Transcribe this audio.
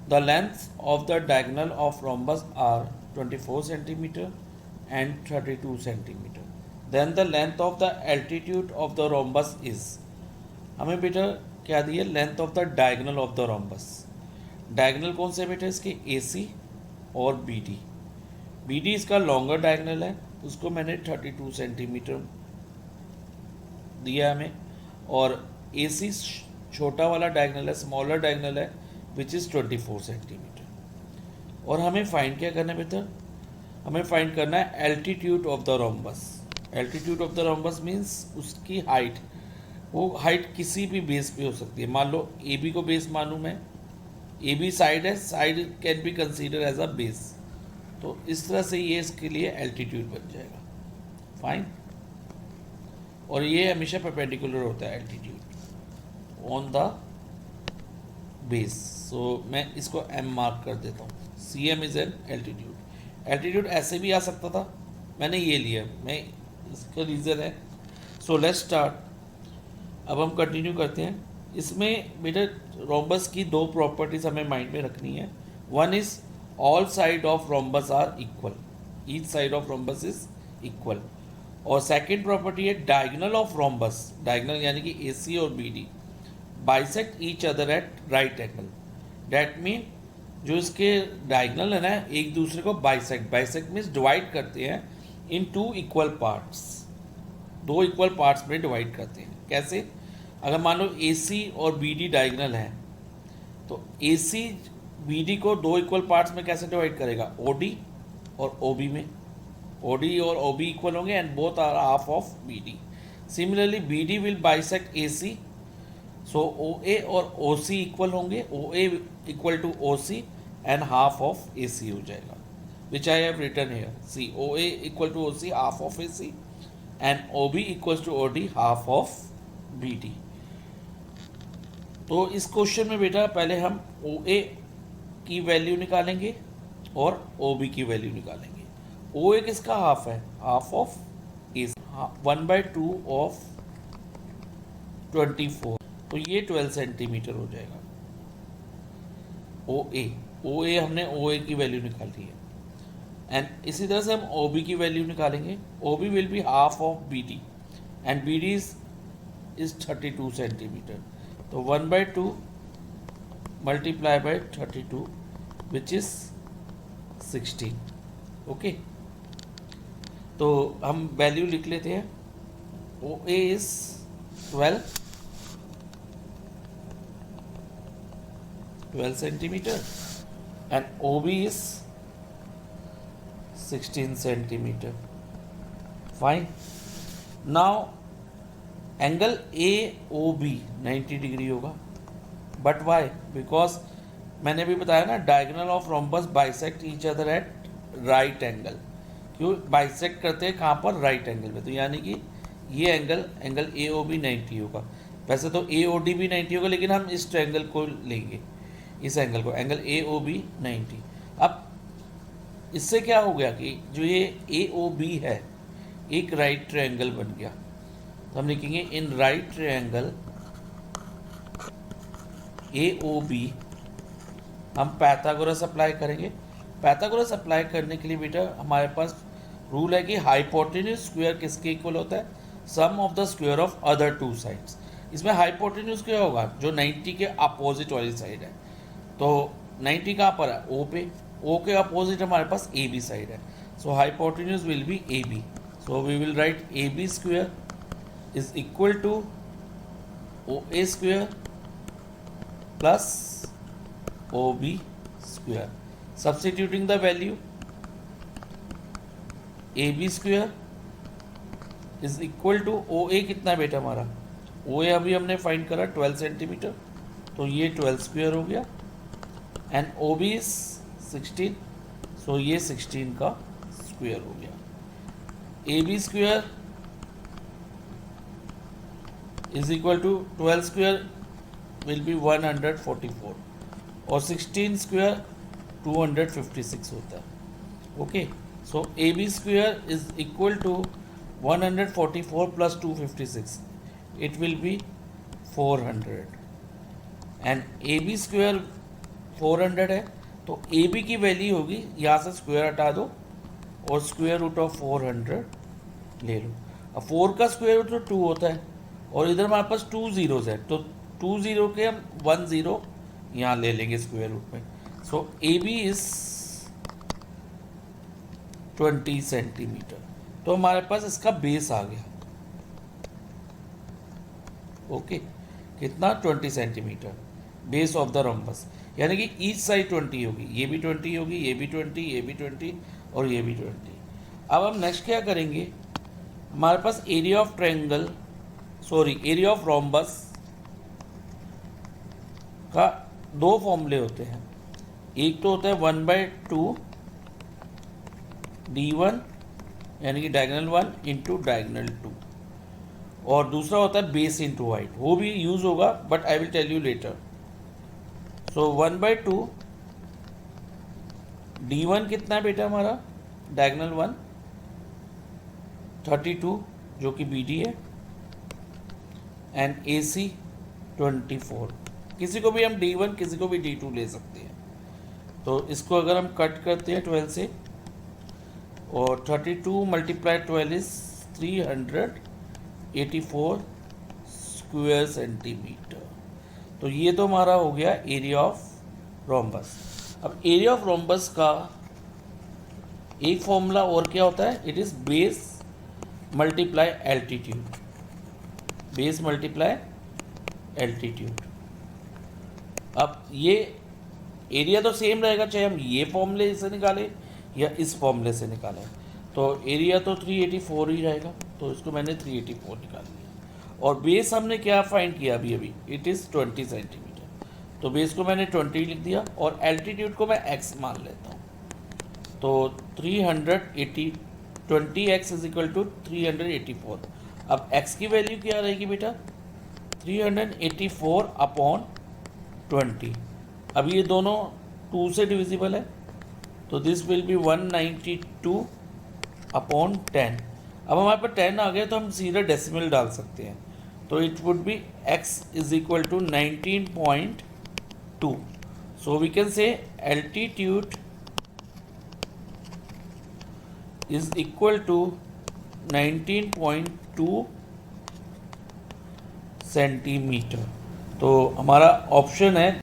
The length of the diagonal of rhombus are 24 centimeter and 32 centimeter. Then the length of the altitude of the rhombus is, हमें बेटा क्या दिया, length of the diagonal of the rhombus. Diagonal कौन से बेटा इसके, ए C और B D. B D इसका लॉन्गर डायगनल है, उसको मैंने 32 सेंटीमीटर दिया हमें, और ए सी छोटा वाला डायगनल है, स्मॉलर डायगनल है, विच इज़ 24 सेंटीमीटर. और हमें फाइंड क्या करना है बेटा, हमें फाइंड करना है altitude of the rhombus. Altitude of the rhombus means उसकी हाइट. वो हाइट किसी भी बेस पे हो सकती है. मान लो ए बी को बेस मानूँ मैं, ए बी साइड है, side can be consider as a base. तो इस तरह से ये इसके लिए एल्टीट्यूड बन जाएगा. फाइन. और ये हमेशा परपेंडिकुलर होता है altitude on the base. So मैं इसको एम मार्क कर देता हूँ. C M is an altitude. Altitude ऐसे भी आ सकता था, मैंने ये लिया, मैं इसका रीज़न है. So let's start. अब हम कंटिन्यू करते हैं. इसमें बेटा रोम्बस की दो प्रॉपर्टीज हमें माइंड में रखनी है. One is all side of rhombus are equal, each side of rhombus is equal. और सेकेंड प्रॉपर्टी है डायगोनल ऑफ रोम्बस. डायगोनल यानी कि ए सी और B D bisect each other at right angle. That mean जो इसके diagonal है ना, एक दूसरे को बाइसेक्ट, बाइसेक्ट मीन्स डिवाइड करते हैं इन टू इक्वल पार्ट्स. दो इक्वल पार्ट्स में डिवाइड करते हैं. कैसे, अगर मान लो ए सी और बी डी डायगोनल है, तो ए सी बी डी को दो इक्वल पार्ट्स में कैसे डिवाइड करेगा, ओ डी और ओ बी में. ओ डी और ओ बी इक्वल होंगे and both are half of B D. Similarly B D will bisect A C, so O A और ओ सी इक्वल होंगे, O A equal to O C and half of A C हो जाएगा, which I have written here. See O A equal to O C half of A C and O B equals to O D half of B D. तो इस question में बेटा पहले हम ओ ए की value निकालेंगे और ओ बी की वैल्यू निकालेंगे. ओ ए किसका हाफ है, हाफ ऑफ ए. 1/2 ऑफ 24, तो ये 12 सेंटीमीटर हो जाएगा. ओ ए हमने ओ ए की वैल्यू निकाली है. एंड इसी तरह से हम ओ बी की वैल्यू निकालेंगे. O B will be half of B D and B D is 32 centimetre. तो 1/2 multiply by 32 which is 16. Okay, तो हम वैल्यू लिख लेते हैं. O A is 12 centimetre and O B is 16 centimetre. Fine. Now angle A O B 90 degree होगा. But why, because मैंने भी बताया ना, diagonal of rhombus bisect each other at right angle. क्यों बाइसेक्ट करते हैं, कहाँ पर, राइट एंगल में. तो यानी कि ये एंगल ए ओ बी 90 होगा. वैसे तो ए ओ डी भी 90 होगा, लेकिन हम इस ट्रायंगल को लेंगे, इस एंगल को, एंगल ए ओ बी 90. अब इससे क्या हो गया कि जो ये ए ओ बी है एक राइट ट्रायंगल बन गया. तो हम लिखेंगे in right triangle A O B हम पाइथागोरस अप्लाई करेंगे. पाइथागोरस अप्लाई करने के लिए बेटा हमारे पास रूल है कि हाइपोटेन्यूज स्क्वायर किसके इक्वल होता है, sum of the square of other two sides. इसमें हाइपोटेन्यूज क्या होगा, जो 90 के अपोजिट वाली साइड है. तो 90 कहाँ पर है, ओ पे. ओ के अपोजिट हमारे पास ए बी साइड है. So hypotenuse will be A B. So we will write A B square is equal to O A square plus O B square. Substituting the value, A B square is equal to O A कितना बेटा हमारा, ओ ए अभी हमने find करा 12 centimetre, तो ये 12 square हो गया. And O B is 16, so ये 16 का स्क्वायर हो गया. A B square is equal to 12 square will be 144 और 16 स्क्वायर 256 होता है. Okay, so A B square is equal to 144 plus 256, it will be 400. And AB square 400 है, तो A B की वैल्यू होगी, यहाँ से स्क्वायर हटा दो और स्क्वायर रूट ऑफ 400 ले लो। अब 4 का स्क्वायर रूट तो 2 होता है, और इधर हमारे पास 2 जीरोज है, तो 2 जीरो के हम 1 जीरो यहाँ ले लेंगे स्क्वायर रूट में। सो ए बी इज 20 सेंटीमीटर। तो हमारे पास इसका बेस आ गया। ओके, कितना? 20 centimetre base of the rhombus, यानी कि ईच साइड 20 होगी, ये भी 20 होगी, ये भी 20, ये भी 20 और ये भी 20। अब हम नेक्स्ट क्या करेंगे, हमारे पास area of triangle, sorry area of rhombus का दो फॉर्मूले होते हैं। एक तो होता है 1/2 d1 यानी कि डायगोनल 1 इंटू डायगोनल 2, और दूसरा होता है बेस इंटू हाइट, वो भी यूज होगा but I will tell you later. So 1/2 d1 कितना है बेटा हमारा, डायगोनल 1 32 जो कि बी डी है, एंड ए सी 24। किसी को भी हम d1 किसी को भी d2 ले सकते हैं। तो इसको अगर हम कट करते हैं 12 से, और 32 मल्टीप्लाई 12 इज 384 स्क्वायर सेंटीमीटर। तो ये तो हमारा हो गया एरिया ऑफ रोम्बस। अब एरिया ऑफ रोम्बस का एक फॉर्मूला और क्या होता है, it is base multiply altitude, base multiply altitude. अब ये एरिया तो सेम रहेगा, चाहे हम ये फॉर्मूले से निकालें या इस फॉर्मूले से निकालें, तो एरिया तो 384 ही रहेगा, तो इसको मैंने 384 निकाल लिया। और बेस हमने क्या फाइंड किया अभी अभी, इट इज़ 20 सेंटीमीटर, तो बेस को मैंने 20 लिख दिया, और एल्टीट्यूड को मैं x मान लेता हूँ। तो 380 20x इज इक्वल टू 384। अब x की वैल्यू क्या रहेगी बेटा, 384 अपॉन 20। अब ये दोनों 2 से डिविजिबल है, तो दिस विल बी 192 अपॉन 10। अब हमारे पास 10 आ गया, तो हम सीधा डेसिमल डाल सकते हैं, तो it would be x is equal to 19.2। So we can say altitude is equal to 19.2 centimetre. तो हमारा ऑप्शन है